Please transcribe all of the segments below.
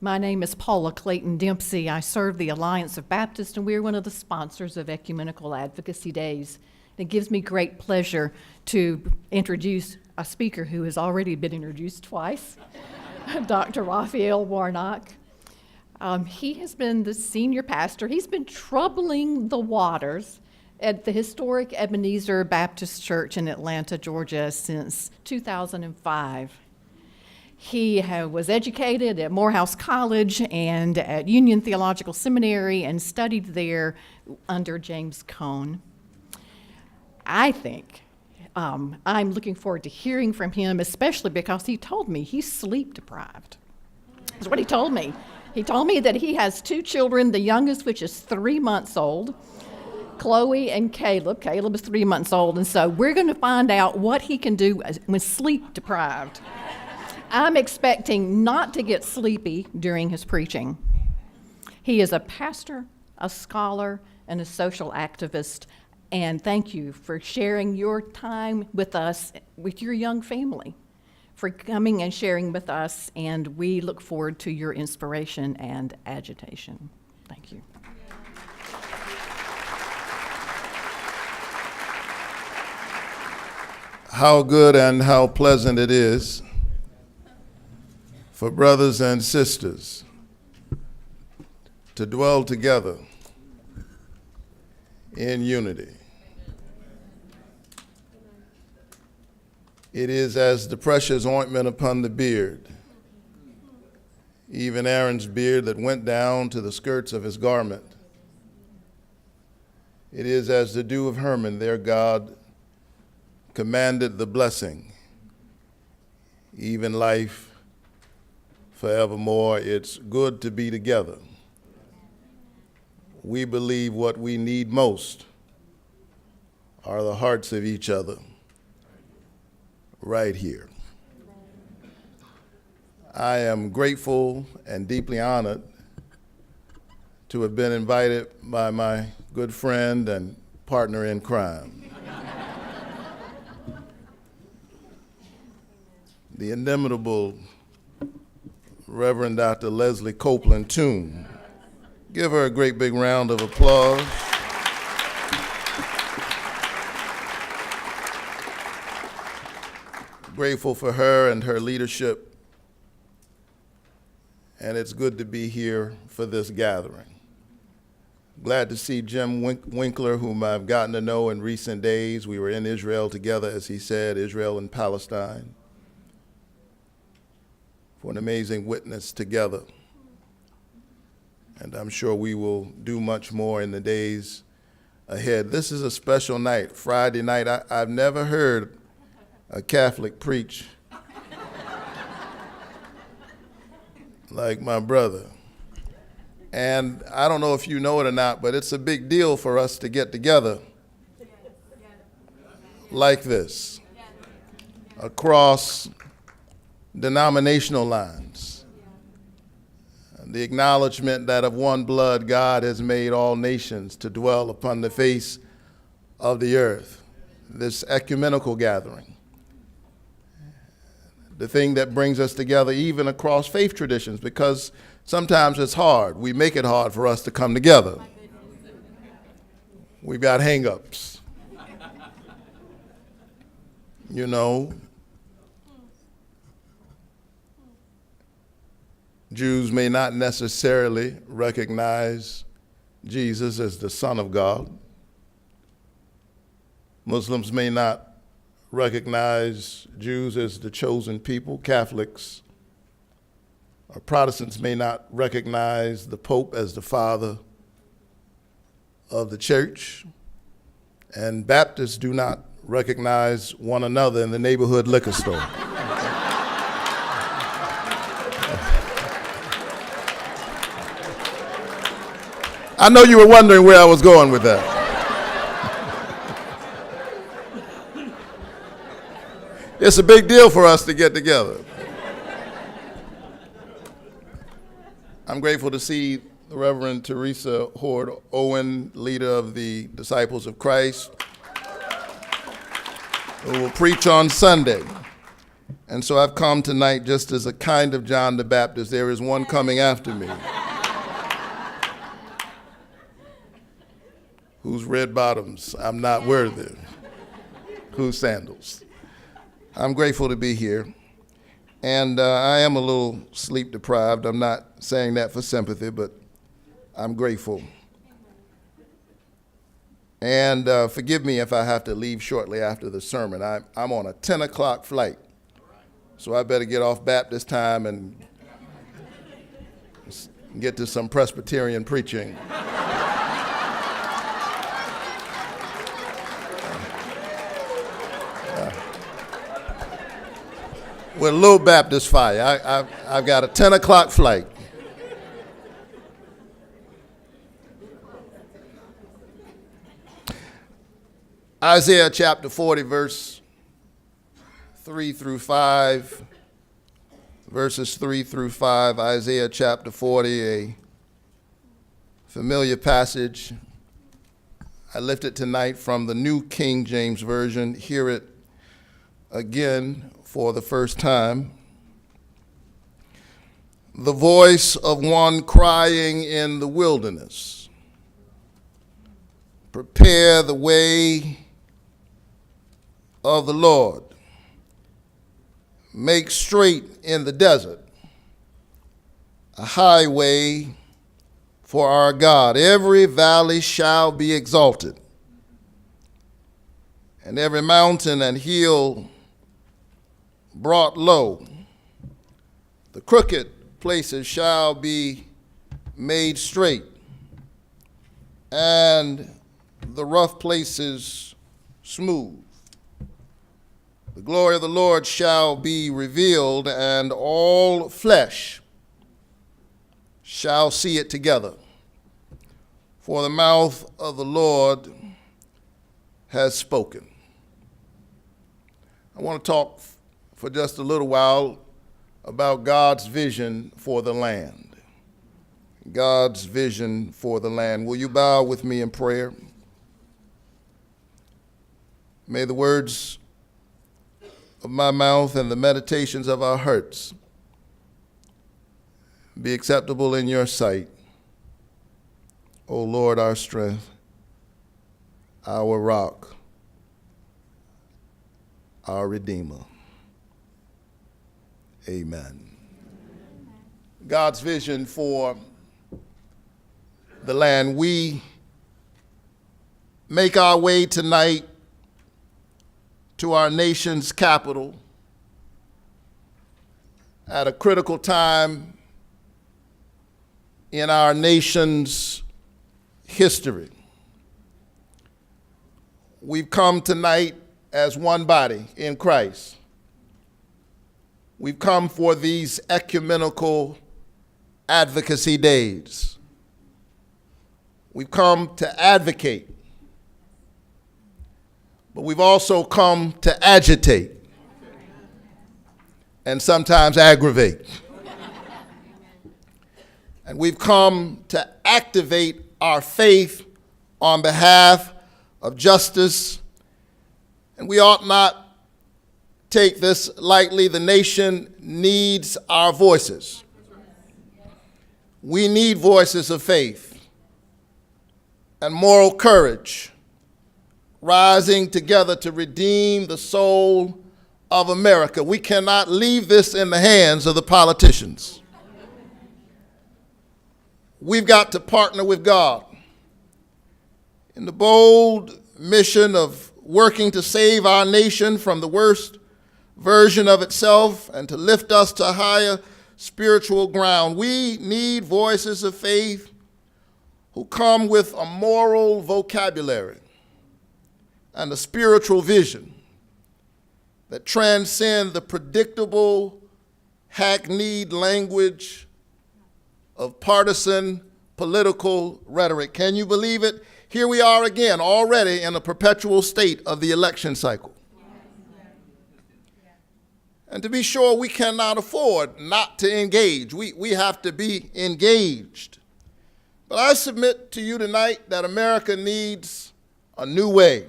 My name is Paula Clayton Dempsey. I serve the Alliance of Baptists, and we're one of the sponsors of Ecumenical Advocacy Days. It gives me great pleasure to introduce a speaker who has already been introduced twice, Dr. Raphael Warnock. He has been the senior pastor. He's been troubling the waters at the historic Ebenezer Baptist Church in Atlanta, Georgia, since 2005. He was educated at Morehouse College and at Union Theological Seminary and studied there under James Cone. I think I'm looking forward to hearing from him, especially because he told me he's sleep deprived. That's what he told me. He told me that he has two children, the youngest, which is 3 months old, Chloe and Caleb. Caleb is 3 months old, and so we're going to find out what he can do when sleep deprived. I'm expecting not to get sleepy during his preaching. He is a pastor, a scholar, and a social activist, and thank you for sharing your time with us, with your young family, for coming and sharing with us, and we look forward to your inspiration and agitation. Thank you. How good and how pleasant it is for brothers and sisters to dwell together in unity. It is as the precious ointment upon the beard, even Aaron's beard that went down to the skirts of his garment. It is as the dew of Hermon, their God commanded the blessing, even life forevermore. It's good to be together. We believe what we need most are the hearts of each other right here. I am grateful and deeply honored to have been invited by my good friend and partner in crime, the inimitable Reverend Dr. Leslie Copeland Toome. Give her a great big round of applause. Grateful for her and her leadership, and it's good to be here for this gathering. Glad to see Jim Winkler, whom I've gotten to know in recent days. We were in Israel together, as he said, Israel and Palestine, for an amazing witness together. And I'm sure we will do much more in the days ahead. This is a special night, Friday night. I've never heard a Catholic preach like my brother. And I don't know if you know it or not, but it's a big deal for us to get together like this, across denominational lines. The acknowledgement that of one blood God has made all nations to dwell upon the face of the earth. This ecumenical gathering, the thing that brings us together even across faith traditions, because sometimes it's hard. We make it hard for us to come together. We've got hang-ups. You know, Jews may not necessarily recognize Jesus as the Son of God. Muslims may not recognize Jews as the chosen people. Catholics or Protestants may not recognize the Pope as the father of the church. And Baptists do not recognize one another in the neighborhood liquor store. I know you were wondering where I was going with that. It's a big deal for us to get together. I'm grateful to see the Reverend Teresa Horde Owen, leader of the Disciples of Christ, who will preach on Sunday. And so I've come tonight just as a kind of John the Baptist. There is one coming after me whose red bottoms I'm not worthy, whose sandals. I'm grateful to be here. And I am a little sleep deprived. I'm not saying that for sympathy, but I'm grateful. And forgive me if I have to leave shortly after the sermon. I'm on a 10 o'clock flight, so I better get off Baptist time and get to some Presbyterian preaching. With a little Baptist fire. I've got a 10 o'clock flight. Isaiah chapter 40, verse 3 through 5. Verses 3 through 5. Isaiah chapter 40, a familiar passage. I lift it tonight from the New King James Version. Hear it again for the first time. The voice of one crying in the wilderness, prepare the way of the Lord, make straight in the desert a highway for our God. Every valley shall be exalted, and every mountain and hill brought low. The crooked places shall be made straight, and the rough places smooth. The glory of the Lord shall be revealed, and all flesh shall see it together. For the mouth of the Lord has spoken. I want to talk for just a little while about God's vision for the land. God's vision for the land. Will you bow with me in prayer? May the words of my mouth and the meditations of our hearts be acceptable in your sight, O Lord, our strength, our rock, our Redeemer. Amen. God's vision for the land. We make our way tonight to our nation's capital at a critical time in our nation's history. We've come tonight as one body in Christ. We've come for these ecumenical advocacy days. We've come to advocate, but we've also come to agitate and sometimes aggravate. And we've come to activate our faith on behalf of justice. And we ought not take this lightly. The nation needs our voices. We need voices of faith and moral courage, rising together to redeem the soul of America. We cannot leave this in the hands of the politicians. We've got to partner with God in the bold mission of working to save our nation from the worst version of itself and to lift us to higher spiritual ground. We need voices of faith who come with a moral vocabulary and a spiritual vision that transcend the predictable, hackneyed language of partisan political rhetoric. Can you believe it? Here we are again, already in a perpetual state of the election cycle. And to be sure, we cannot afford not to engage. We have to be engaged. But I submit to you tonight that America needs a new way.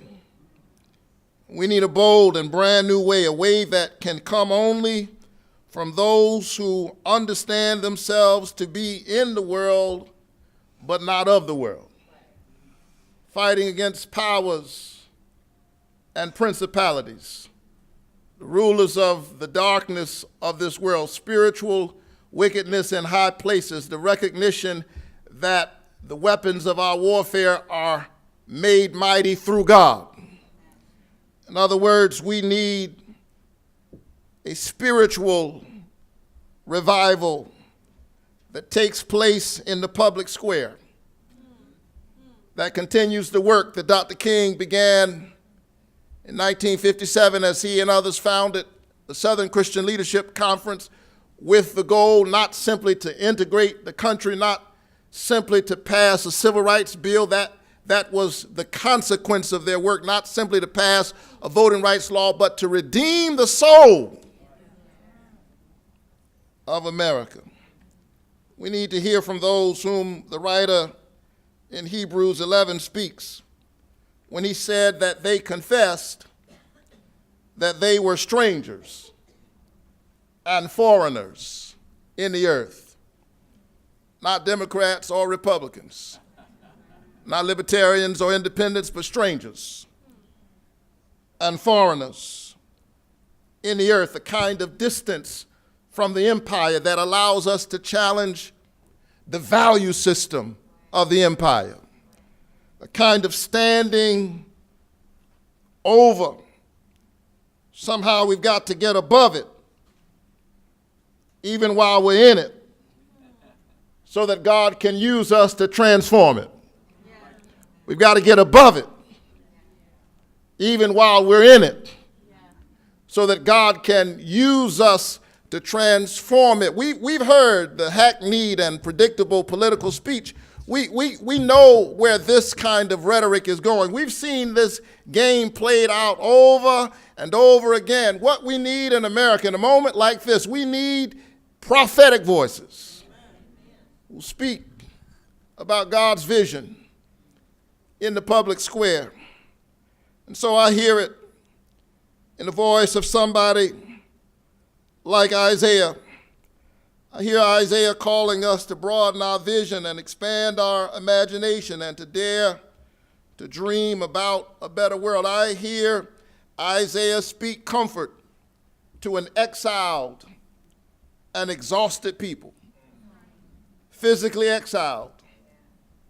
We need a bold and brand new way, a way that can come only from those who understand themselves to be in the world, but not of the world. Fighting against powers and principalities, the rulers of the darkness of this world, spiritual wickedness in high places, the recognition that the weapons of our warfare are made mighty through God. In other words, we need a spiritual revival that takes place in the public square, that continues the work that Dr. King began in 1957 as he and others founded the Southern Christian Leadership Conference with the goal not simply to integrate the country, not simply to pass a civil rights bill, that was the consequence of their work, not simply to pass a voting rights law, but to redeem the soul of America. We need to hear from those whom the writer in Hebrews 11 speaks when he said that they confessed that they were strangers and foreigners in the earth, not Democrats or Republicans, not libertarians or independents, but strangers and foreigners in the earth, a kind of distance from the empire that allows us to challenge the value system of the empire, a kind of standing over. Somehow we've got to get above it, even while we're in it, so that God can use us to transform it. We've got to get above it, even while we're in it, so that God can use us to transform it. We've heard the hackneyed and predictable political speech. We know where this kind of rhetoric is going. We've seen this game played out over and over again. What we need in America in a moment like this, we need prophetic voices who speak about God's vision in the public square. And so I hear it in the voice of somebody like Isaiah. I hear Isaiah calling us to broaden our vision and expand our imagination and to dare to dream about a better world. I hear Isaiah speak comfort to an exiled and exhausted people, physically exiled,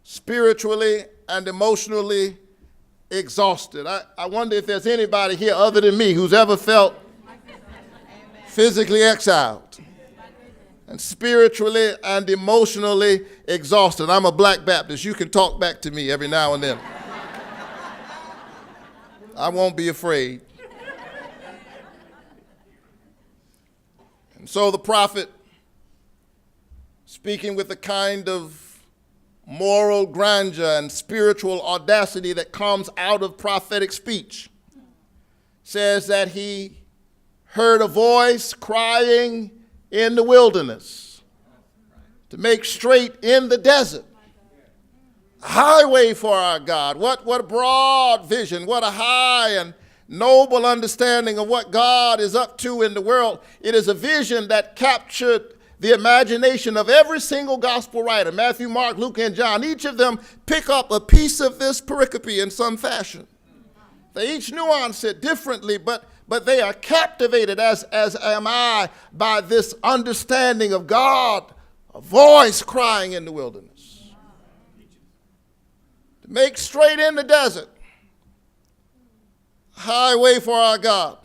spiritually and emotionally exhausted. I wonder if there's anybody here other than me who's ever felt physically exiled and spiritually and emotionally exhausted. I'm a Black Baptist. You can talk back to me every now and then. I won't be afraid. And so the prophet, speaking with a kind of moral grandeur and spiritual audacity that comes out of prophetic speech, says that he heard a voice crying in the wilderness to make straight in the desert a highway for our God. What a broad vision, what a high and noble understanding of what God is up to in the world. It is a vision that captured the imagination of every single gospel writer, Matthew, Mark, Luke, and John. Each of them pick up a piece of this pericope in some fashion. They each nuance it differently, but they are captivated, as am I, by this understanding of God, a voice crying in the wilderness. To make straight in the desert, a highway for our God.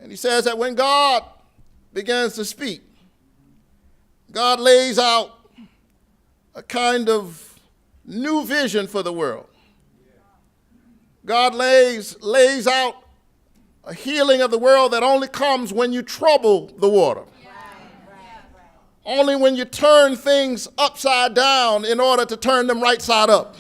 And he says that when God begins to speak, God lays out a kind of new vision for the world. God lays out a healing of the world that only comes when you trouble the water. Only when you turn things upside down in order to turn them right side up.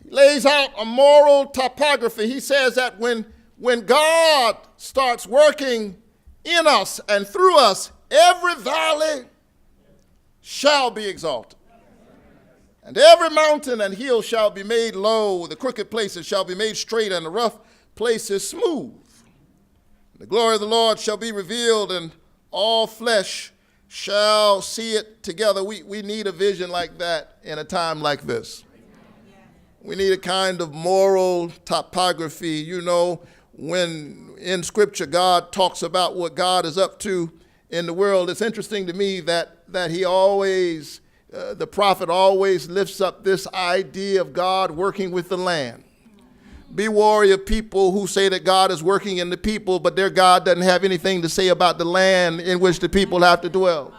He lays out a moral topography. He says that when God starts working in us and through us, every valley shall be exalted. And every mountain and hill shall be made low, the crooked places shall be made straight, and the rough places smooth. The glory of the Lord shall be revealed, and all flesh shall see it together. We need a vision like that in a time like this. We need a kind of moral topography. You know, when in Scripture God talks about what God is up to in the world, it's interesting to me that he always, the prophet always lifts up this idea of God working with the land. Be wary of people who say that God is working in the people, but their God doesn't have anything to say about the land in which the people have to dwell.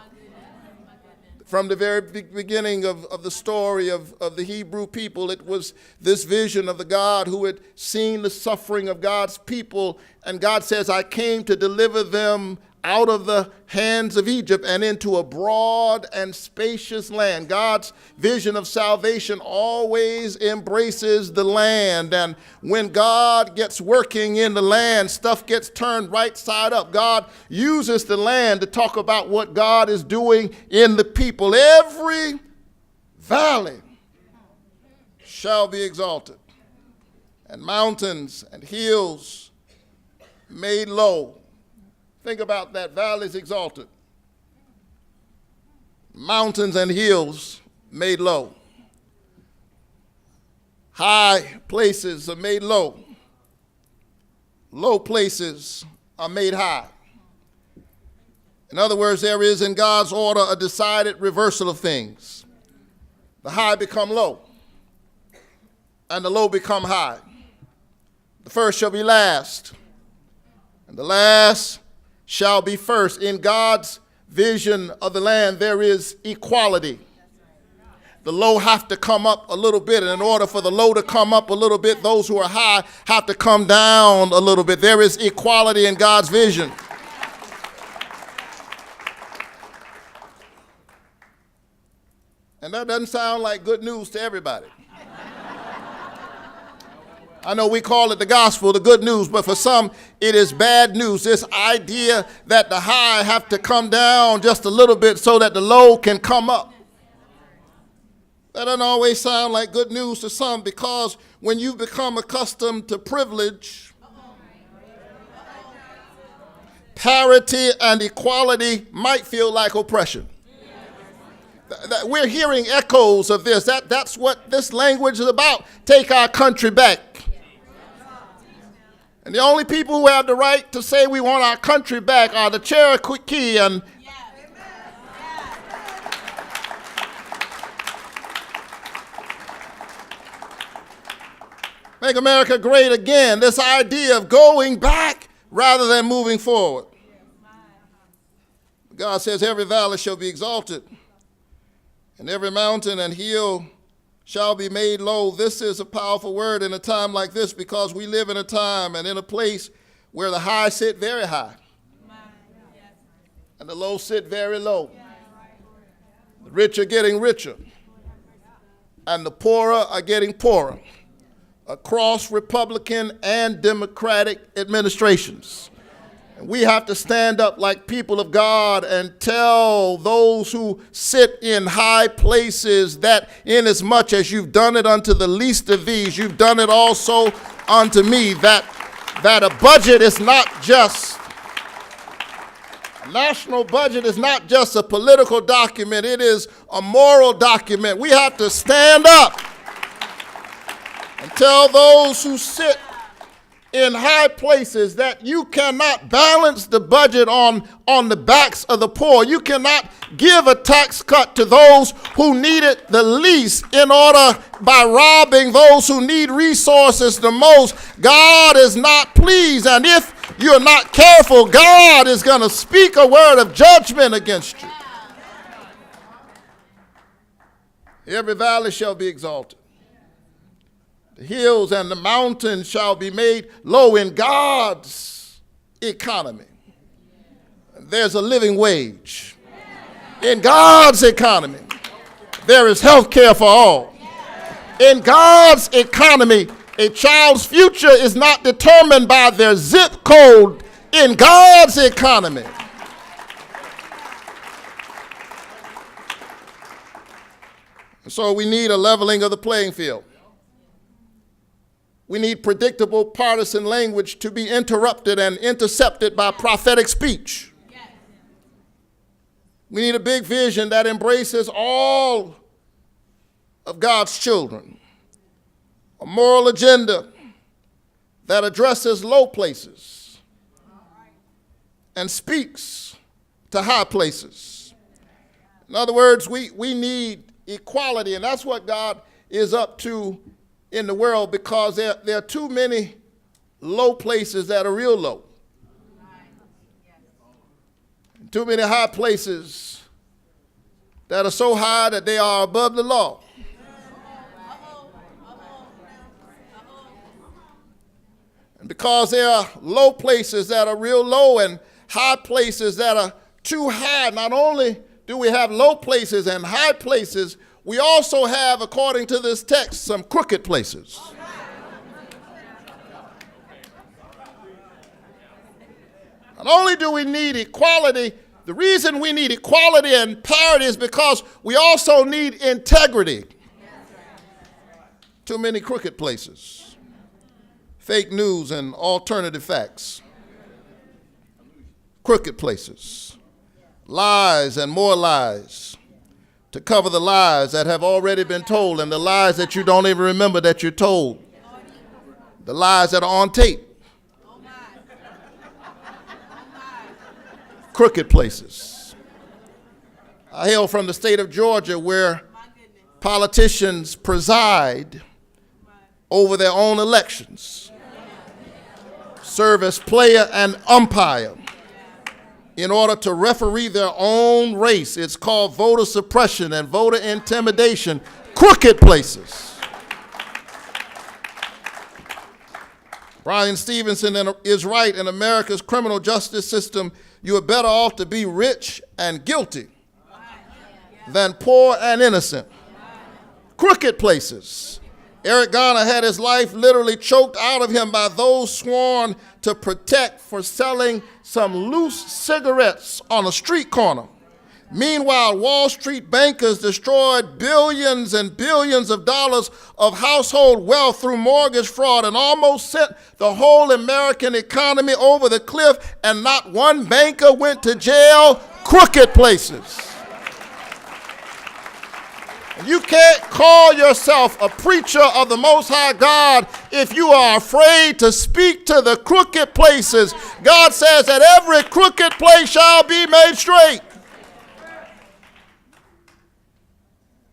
From the very beginning of the story of the Hebrew people, it was this vision of the God who had seen the suffering of God's people, and God says, I came to deliver them out of the hands of Egypt and into a broad and spacious land. God's vision of salvation always embraces the land. And when God gets working in the land, stuff gets turned right side up. God uses the land to talk about what God is doing in the people. Every valley shall be exalted, and mountains and hills made low. Think about that. Valleys exalted, mountains and hills made low. High places are made low. Low places are made high. In other words, there is in God's order a decided reversal of things. The high become low, and the low become high. The first shall be last, and the last shall be first. In God's vision of the land, there is equality. The low have to come up a little bit, and in order for the low to come up a little bit, those who are high have to come down a little bit. There is equality in God's vision. And that doesn't sound like good news to everybody. I know we call it the gospel, the good news, but for some, it is bad news. This idea that the high have to come down just a little bit so that the low can come up. That doesn't always sound like good news to some, because when you become accustomed to privilege, parity and equality might feel like oppression. We're hearing echoes of this. That's what this language is about. Take our country back. And the only people who have the right to say we want our country back are the Cherokee and Make America Great Again. This idea of going back rather than moving forward. God says every valley shall be exalted, and every mountain and hill shall be made low. This is a powerful word in a time like this, because we live in a time and in a place where the high sit very high and the low sit very low. The rich are getting richer and the poorer are getting poorer across Republican and Democratic administrations. We have to stand up like people of God and tell those who sit in high places that inasmuch as you've done it unto the least of these, you've done it also unto me. That a budget is not just, a national budget is not just a political document, it is a moral document. We have to stand up and tell those who sit in high places that you cannot balance the budget on the backs of the poor. You cannot give a tax cut to those who need it the least in order by robbing those who need resources the most. God is not pleased, and if you're not careful, God is going to speak a word of judgment against you. Every valley shall be exalted. The hills and the mountains shall be made low. In God's economy, there's a living wage. In God's economy, there is health care for all. In God's economy, a child's future is not determined by their zip code. In God's economy, so we need a leveling of the playing field. We need predictable partisan language to be interrupted and intercepted by prophetic speech. We need a big vision that embraces all of God's children, a moral agenda that addresses low places and speaks to high places. In other words, we need equality, and that's what God is up to in the world, because there are too many low places that are real low. Too many high places that are so high that they are above the law. And because there are low places that are real low and high places that are too high, not only do we have low places and high places, we also have, according to this text, some crooked places. Not only do we need equality, the reason we need equality and parity is because we also need integrity. Too many crooked places, fake news and alternative facts, crooked places, lies and more lies to cover the lies that have already been told and the lies that you don't even remember that you're told, the lies that are on tape. Crooked places. I hail from the state of Georgia, where politicians preside over their own elections, serve as player and umpire in order to referee their own race. It's called voter suppression and voter intimidation. Crooked places. Brian Stevenson is right. In America's criminal justice system, you are better off to be rich and guilty than poor and innocent. Crooked places. Eric Garner had his life literally choked out of him by those sworn to protect for selling some loose cigarettes on a street corner. Meanwhile, Wall Street bankers destroyed billions and billions of dollars of household wealth through mortgage fraud and almost sent the whole American economy over the cliff, and not one banker went to jail. Crooked places. You can't call yourself a preacher of the Most High God if you are afraid to speak to the crooked places. God says that every crooked place shall be made straight.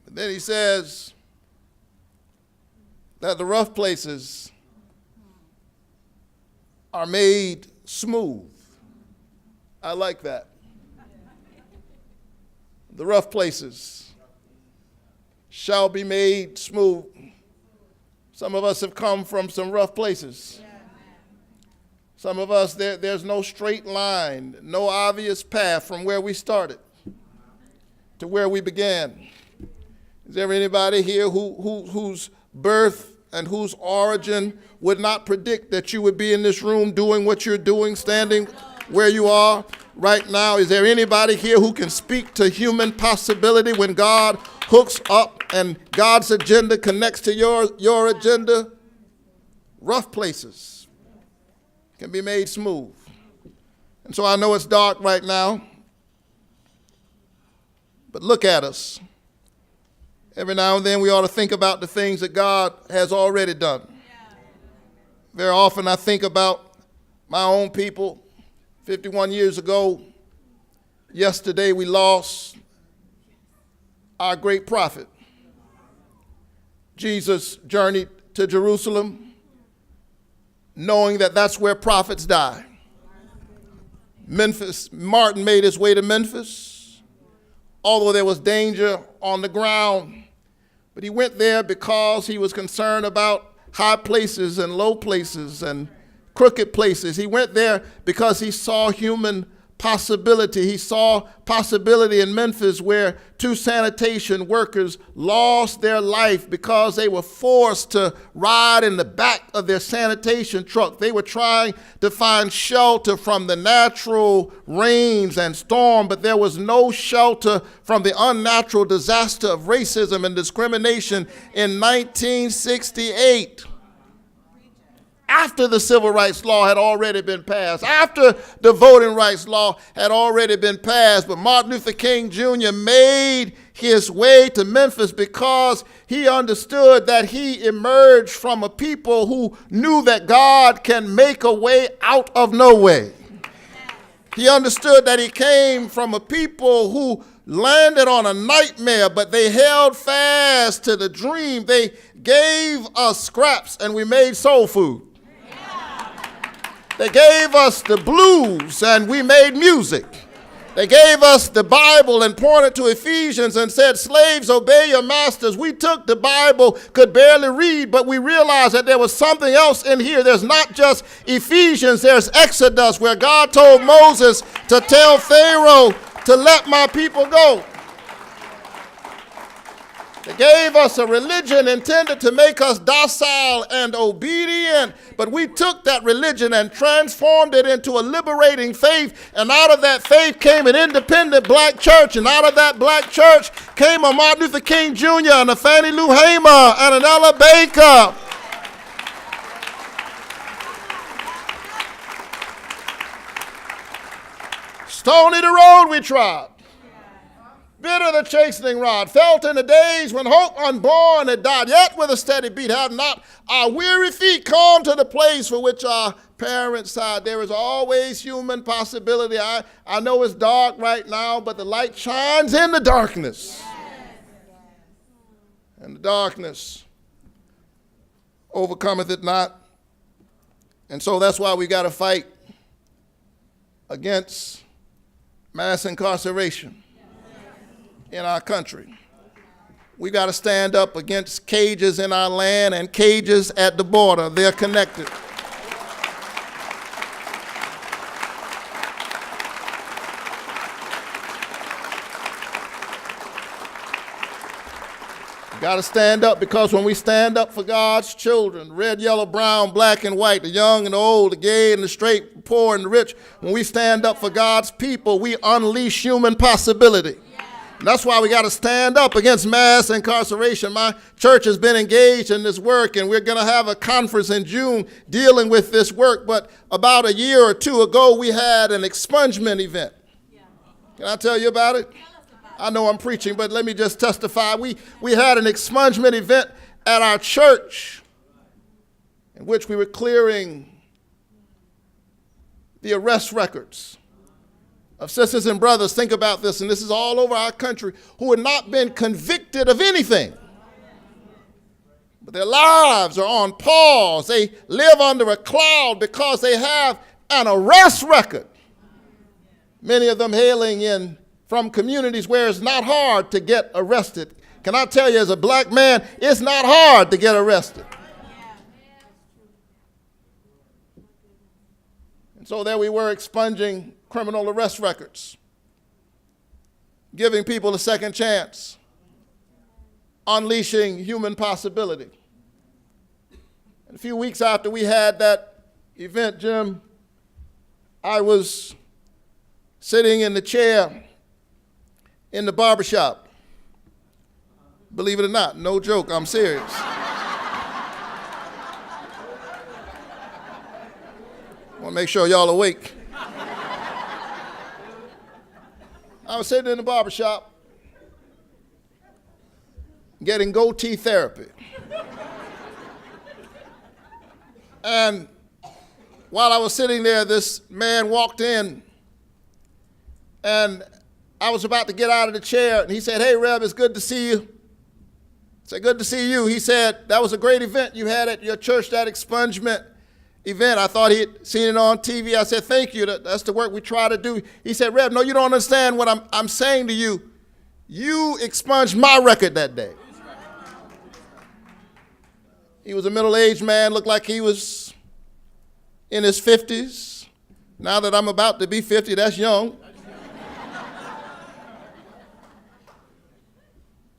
And then he says that the rough places are made smooth. I like that. The rough places shall be made smooth. Some of us have come from some rough places. Some of us, there's no straight line, no obvious path from where we started to where we began. Is there anybody here whose birth and whose origin would not predict that you would be in this room doing what you're doing, standing where you are right now? Is there anybody here who can speak to human possibility when God hooks up and God's agenda connects to your agenda? Rough places can be made smooth. And so I know it's dark right now, but look at us. Every now and then we ought to think about the things that God has already done. Very often I think about my own people. 51 years ago, yesterday we lost our great prophet. Jesus journeyed to Jerusalem knowing that that's where prophets die. Martin made his way to Memphis, although there was danger on the ground. But he went there because he was concerned about high places and low places and crooked places. He went there because he saw human possibility. He saw possibility in Memphis, where 2 sanitation workers lost their life because they were forced to ride in the back of their sanitation truck. They were trying to find shelter from the natural rains and storm, but there was no shelter from the unnatural disaster of racism and discrimination in 1968. after the civil rights law had already been passed, after the voting rights law had already been passed. But Martin Luther King Jr. made his way to Memphis because he understood that he emerged from a people who knew that God can make a way out of no way. He understood that he came from a people who landed on a nightmare, but they held fast to the dream. They gave us scraps and we made soul food. They gave us the blues and we made music. They gave us the Bible and pointed to Ephesians and said, slaves, obey your masters. We took the Bible, could barely read, but we realized that there was something else in here. There's not just Ephesians, there's Exodus, where God told Moses to tell Pharaoh to let my people go. They gave us a religion intended to make us docile and obedient, but we took that religion and transformed it into a liberating faith, and out of that faith came an independent black church, and out of that black church came a Martin Luther King Jr. and a Fannie Lou Hamer and an Ella Baker. Stony the road we trod. Bitter the chastening rod, felt in the days when hope unborn had died, yet with a steady beat have not our weary feet come to the place for which our parents sighed. There is always human possibility. I know it's dark right now, but the light shines in the darkness. And the darkness overcometh it not. And so that's why we got to fight against mass incarceration in our country. We got to stand up against cages in our land and cages at the border. They're connected. Got to stand up, because when we stand up for God's children, red, yellow, brown, black, and white, the young and the old, the gay and the straight, the poor and the rich, when we stand up for God's people, we unleash human possibility. And that's why we got to stand up against mass incarceration. My church has been engaged in this work, and we're going to have a conference in June dealing with this work. But about a year or two ago, we had an expungement event. Can I tell you about it? I know I'm preaching, but let me just testify. We had an expungement event at our church in which we were clearing the arrest records of sisters and brothers, think about this, and this is all over our country, who had not been convicted of anything. But their lives are on pause. They live under a cloud because they have an arrest record. Many of them hailing from communities where it's not hard to get arrested. Can I tell you, as a black man, it's not hard to get arrested. And so there we were, expunging criminal arrest records, giving people a second chance, unleashing human possibility. And a few weeks after we had that event, Jim, I was sitting in the chair in the barbershop. Believe it or not, no joke, I'm serious. I want to make sure y'all awake. I was sitting in the barbershop getting goatee therapy. And while I was sitting there, this man walked in, and I was about to get out of the chair, and he said, "Hey, Reb, it's good to see you." I said, "Good to see you." He said, "That was a great event you had at your church, that expungement event. I thought he'd seen it on TV." I said, "Thank you. That's the work we try to do." He said, "Reb, no, you don't understand what I'm saying to you. You expunged my record that day." He was a middle-aged man, looked like he was in his 50s. Now that I'm about to be 50, that's young.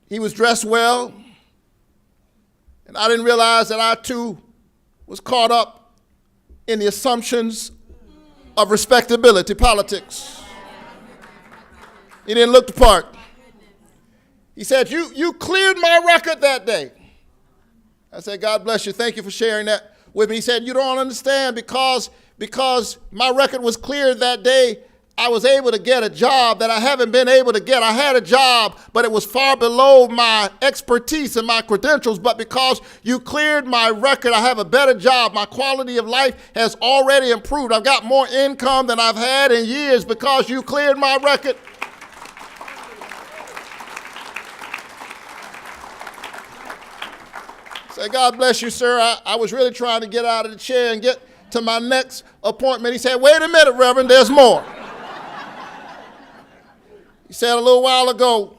He was dressed well, and I didn't realize that I too was caught up in the assumptions of respectability politics. He didn't look the part. He said, you cleared my record that day. I said, "God bless you. Thank you for sharing that with me. He said, you don't understand, because my record was cleared that day, I was able to get a job that I haven't been able to get. I had a job, but it was far below my expertise and my credentials. But because you cleared my record, I have a better job. My quality of life has already improved. I've got more income than I've had in years because you cleared my record. Say, God bless you, sir. I was really trying to get out of the chair and get to my next appointment. He said, wait a minute, Reverend, there's more. He said, a little while ago,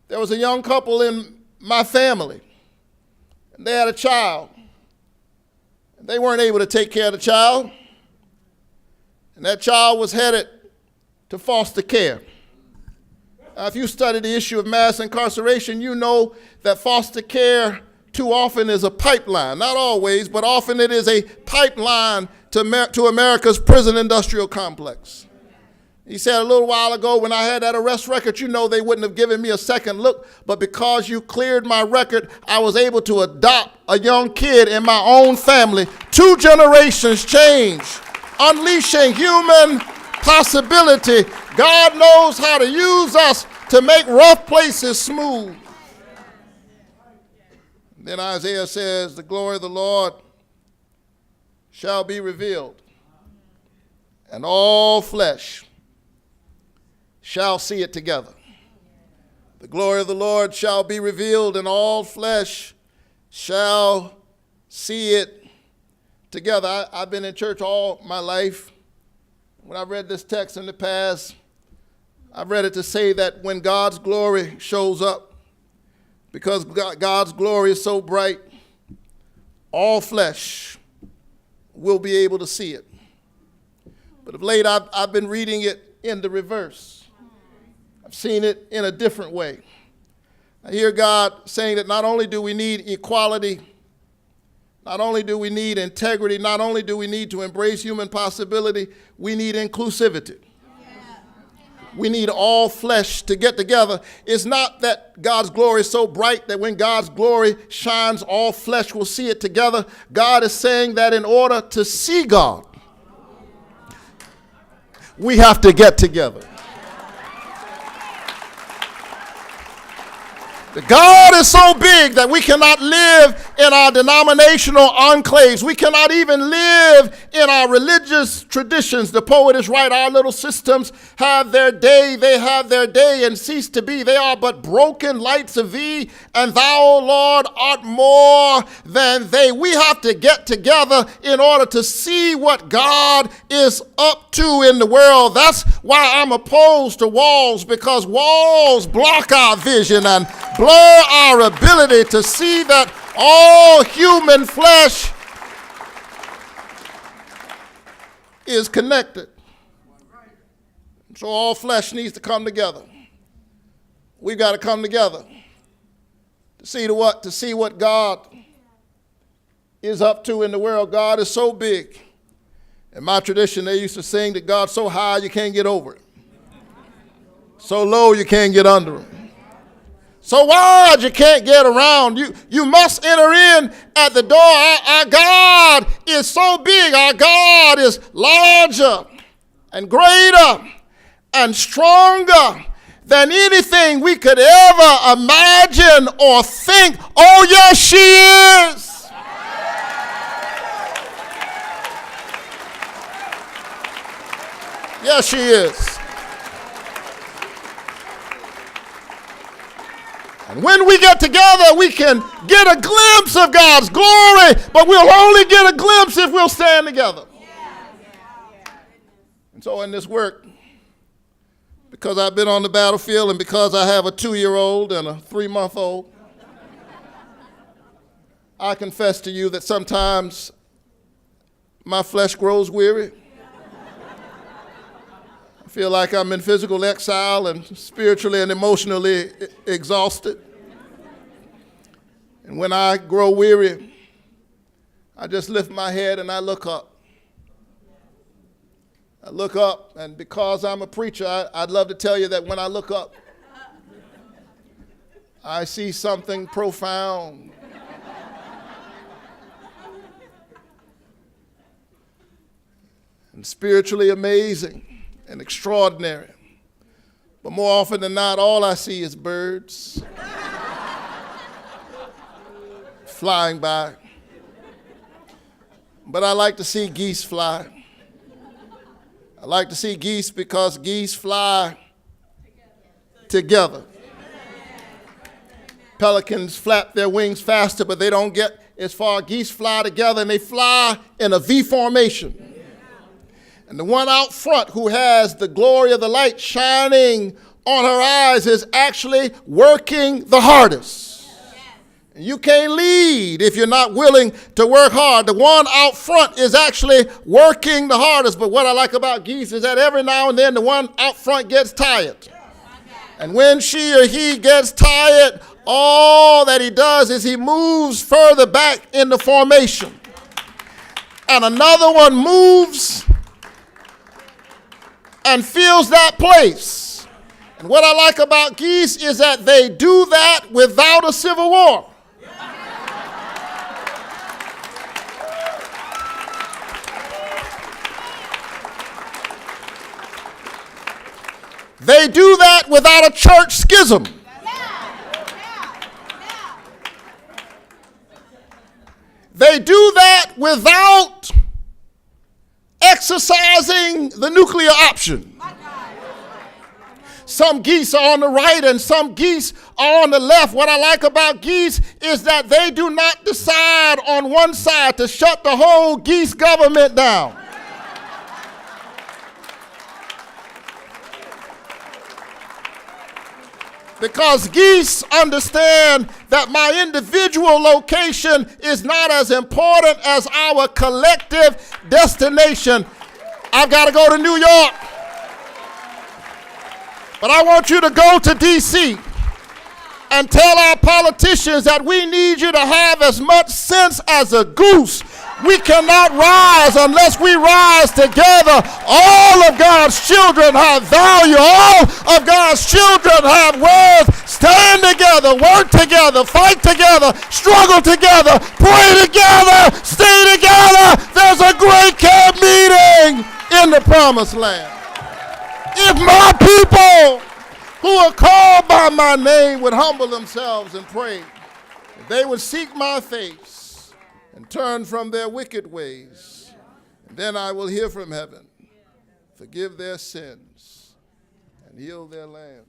there was a young couple in my family, and they had a child. They weren't able to take care of the child, and that child was headed to foster care. If you study the issue of mass incarceration, you know that foster care too often is a pipeline. Not always, but often it is a pipeline to America's prison industrial complex. He said, a little while ago when I had that arrest record, you know they wouldn't have given me a second look, but because you cleared my record, I was able to adopt a young kid in my own family. 2 generations change, unleashing human possibility. God knows how to use us to make rough places smooth. Then Isaiah says, the glory of the Lord shall be revealed, and all flesh shall see it together. The glory of the Lord shall be revealed, and all flesh shall see it together. I've been in church all my life. When I read this text in the past, I've read it to say that when God's glory shows up, because God's glory is so bright, all flesh will be able to see it. But of late, I've been reading it in the reverse. I've seen it in a different way. I hear God saying that not only do we need equality, not only do we need integrity, not only do we need to embrace human possibility, we need inclusivity. We need all flesh to get together. It's not that God's glory is so bright that when God's glory shines, all flesh will see it together. God is saying that in order to see God, we have to get together. God is so big that we cannot live in our denominational enclaves. We cannot even live in our religious traditions. The poet is right. Our little systems have their day. They have their day and cease to be. They are but broken lights of thee, and thou, O Lord, art more than they. We have to get together in order to see what God is up to in the world. That's why I'm opposed to walls, because walls block our vision and blur our ability to see that all human flesh is connected. So all flesh needs to come together. We've got to come together to see what God is up to in the world. God is so big. In my tradition, they used to sing that God's so high you can't get over it. So low you can't get under him. So wide you can't get around. You must enter in at the door. Our God is so big. Our God is larger and greater and stronger than anything we could ever imagine or think. Oh, yes, she is. Yes, she is. And when we get together, we can get a glimpse of God's glory, but we'll only get a glimpse if we'll stand together. And so in this work, because I've been on the battlefield and because I have a 2-year-old and a 3-month-old, I confess to you that sometimes my flesh grows weary. I feel like I'm in physical exile and spiritually and emotionally exhausted. And when I grow weary, I just lift my head and I look up. I look up, and because I'm a preacher, I'd love to tell you that when I look up, I see something profound. and spiritually amazing and extraordinary. But more often than not, all I see is birds flying by. But I like to see geese fly. I like to see geese because geese fly together. Pelicans flap their wings faster, but they don't get as far. Geese fly together, and they fly in a V formation. And the one out front who has the glory of the light shining on her eyes is actually working the hardest. And you can't lead if you're not willing to work hard. The one out front is actually working the hardest. But what I like about geese is that every now and then the one out front gets tired. And when she or he gets tired, all that he does is he moves further back in the formation. And another one moves and fills that place. And what I like about geese is that they do that without a civil war. They do that without a church schism. They do that without exercising the nuclear option. Some geese are on the right and some geese are on the left. What I like about geese is that they do not decide on one side to shut the whole geese government down. Because geese understand that my individual location is not as important as our collective destination. I've got to go to New York, but I want you to go to D.C. and tell our politicians that we need you to have as much sense as a goose. We cannot rise unless we rise together. All of God's children have value. All of God's children have worth. Stand together, work together, fight together, struggle together, pray together, stay together. There's a great camp meeting in the promised land. If my people who are called by my name would humble themselves and pray, if they would seek my face and turn from their wicked ways, and then I will hear from heaven, forgive their sins, and heal their land.